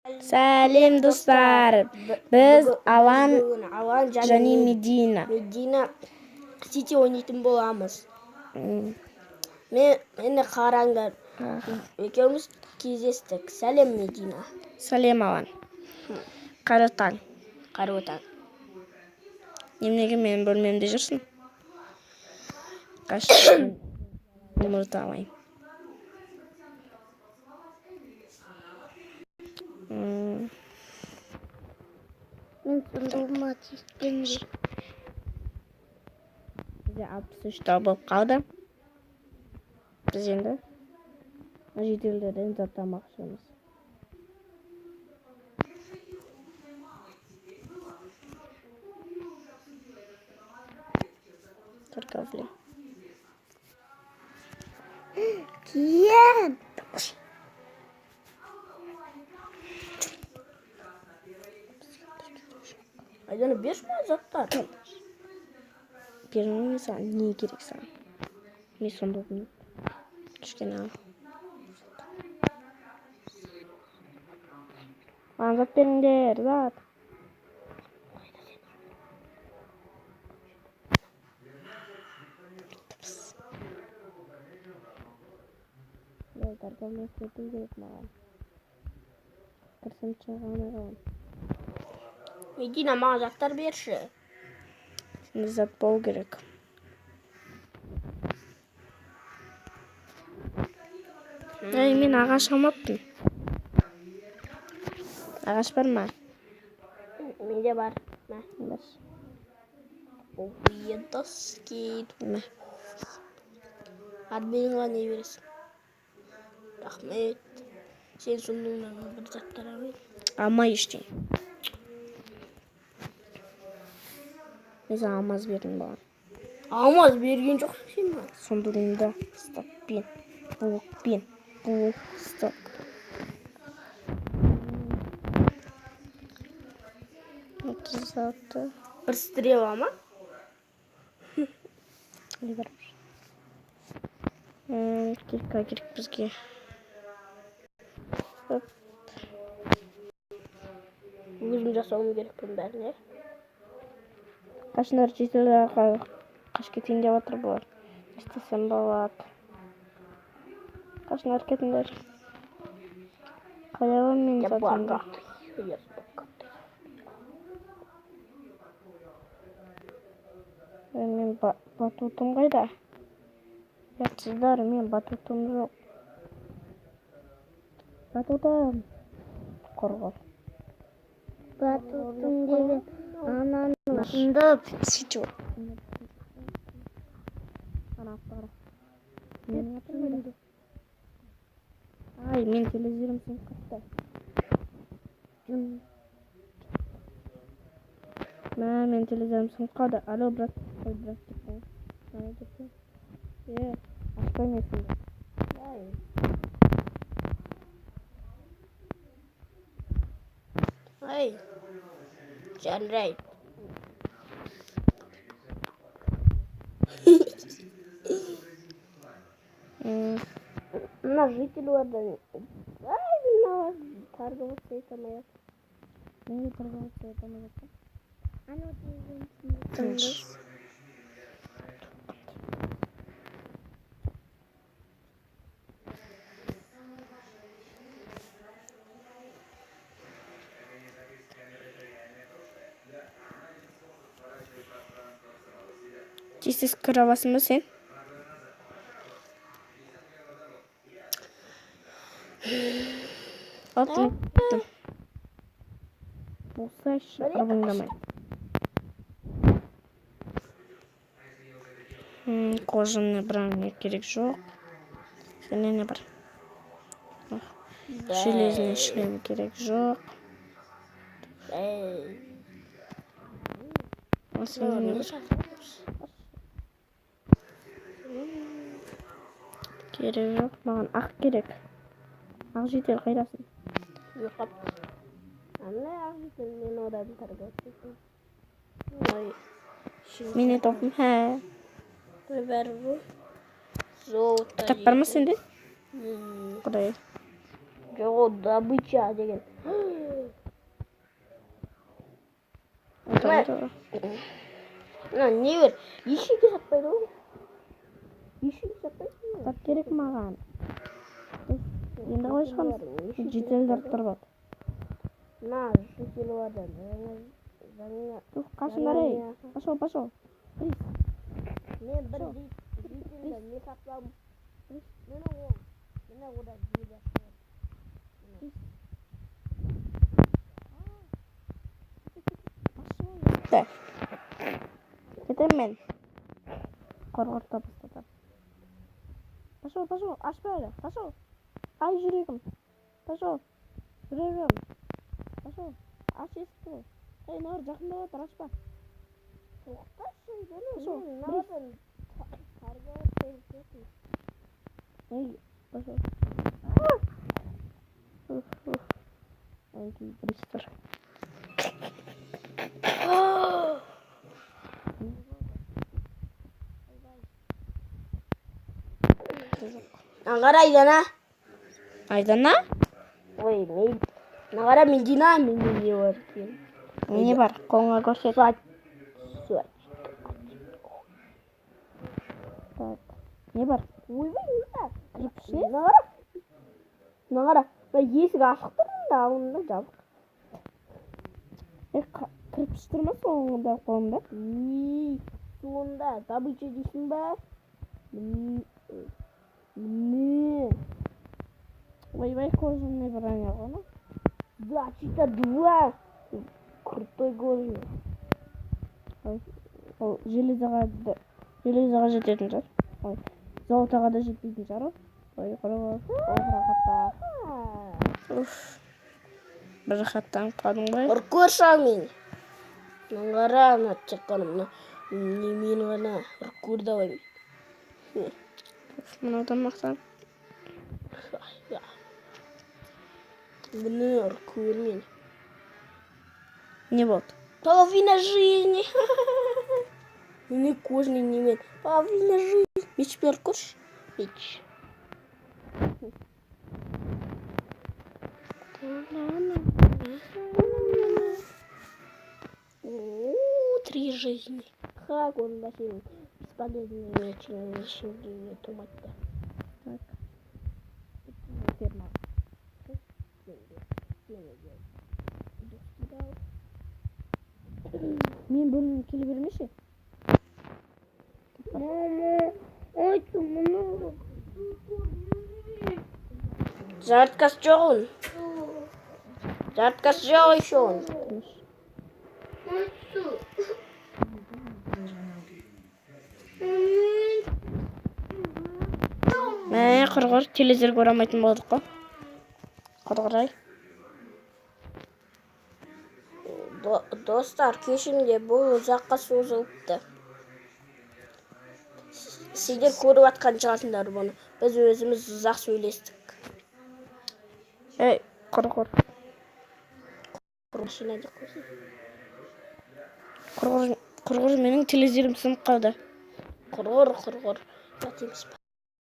Сәлем достар, біз Алан Алан және Медина. Медина Сити ойнайтын боламыз. Мені қараңдар, екеуміз кездестік. Сәлем Медина. Сәлем Алан. Қайырлы таң. Қайырлы таң. Неменеге менің бөлмемде жүрсің? Қашан ұмырта алмайым. Мен сұндығыма тиіскенде. Бізде 63 болып қалды. Біз енді жеделдерден заттамақшымыз. Торговля. Клиент! Айдана берші ме заттар? Бермеймін саған, не керек саған? Мен сондығын кішкене ал. Маған зат беріңдер, зат. Торговля ету керек маған. Кірсім шығамай қалам. Медина, маған заттар берші. Сенде зат болу керек. Мен ағаш алмаппын. Ағаш бар ма? Менде бар. Бар. Овые доски. Админға не бересің? Рахмет. Сен сұндығынан бір заттар алайын. Алмай ештеңе. Мен саған алмаз бердім баған. Алмаз берген жоқсың сен маған. Сондығында стоппен, блокпен, стоп. Это заты. Бір стрела ма? Не бар. Кирка керек бізге. Өзім жасауым керекпін бәріне. Қашындар жетелерға қаш кетейін деп отыр бұлар. Істесем болады. Қашындар кетіңдер. Қайдағым мен затымды. Мен батутым қайда? Жатсыздар, мен батутым жоқ. Батутым. Қорғал. Батутым деген ананың атында Сөйтіп. Ана аттығыра. Менің атым еді. Ай, мен телевизорым сынып қатты. Мен телевизорым сынып қалды. Алло, брат. Ой, брат деппен. Ана деппен. Ашпай месін. Ай, жарайды. Мына житель ордан. Ай, мына торговаться етамай. Неге торговаться етамай жатыр? Ана тыныш. Тез кіре аласың ба сен? Алтын. Осылайша абыңдамай. Кожаны біріне керек жоқ. Сенде не бар? Железный шлем керек жоқ. Керек жоқ, маған ақ керек. Ақ жетел қайдасың? Жоқап. Ана ақ жетел мен одан торговаться. Мене тоқым, Бәрі бұл. Золото. Кітап бар ма сенде? Құдай. Жоқ, добыча деген. Не бер? Ешеге жатпайды ғой. Ешеге жатпайды. Так керек маған. Енді қалай шығамыз? Жетелдер тұрып. На, жетелі барды. Қашыңдар ей. Пошел. Мен бір жетелді, не сақлам. Мені одан жейді. Кетем мен. Қорғырта бастатар. Пошел, ашпа әлі. Пошел. Ай, жүрегім. Пошел. Жүрегім. Пошел. Аш есікті. Ей, нағыр жақында отыр, ашпа. Тоқташы, Пошел. нағырдан қарға өтпейді. Ей, пошел. Ай, бристер. Нағара айдана. Айдана? Ой, мен. Нағара мен дина, мен не бар екен. Не бар? Қолыңа көрсет. Суат. Так. Не бар? Ойбай, не бар? Кіріп ішіне? Нағара. Есік ашық тұрмын да, ауында жабық. Кіріп іштірме соңында қолымда. Сонда добыча дейсің ба? Міне. Ойбай, кожаный броня ғана. Значит, 2. Крутой кожаный. Ол железаға жететін жар. Ой, золотаға да жетпейтін жар. Ой, құрығы. Бір рахаттан қалдың бай. Ұркөрші мен. Нағара, ана чаққаным. Мен ғана ұркөр давай. Мынаудан мақтан. Міне ұркөр мен. Не болды? Половина жизни. Міне кожаный немен. Половина жизни. Меч бер көрші. Меч. 3 жизни. Как он бассейн бесполезный меч не тумать-то. Так. Ферма. Мен бөлініп келе бермеші. Мама, айтты мұны. Жарткасы жоқ он. Жарткасы жоқ еще он. Құрғыр, телевизор көре алмайтын болдық қой. Құрғыр-ай. Достар, кешімде бұл ұзаққа созылыпты. Сендер көріп атқан шығасыңдар бұны. Біз өзіміз ұзақ сөйлестік. Ей, құрғыр. Құрғыр менің телевизорым сынып қалды. Құрғыр.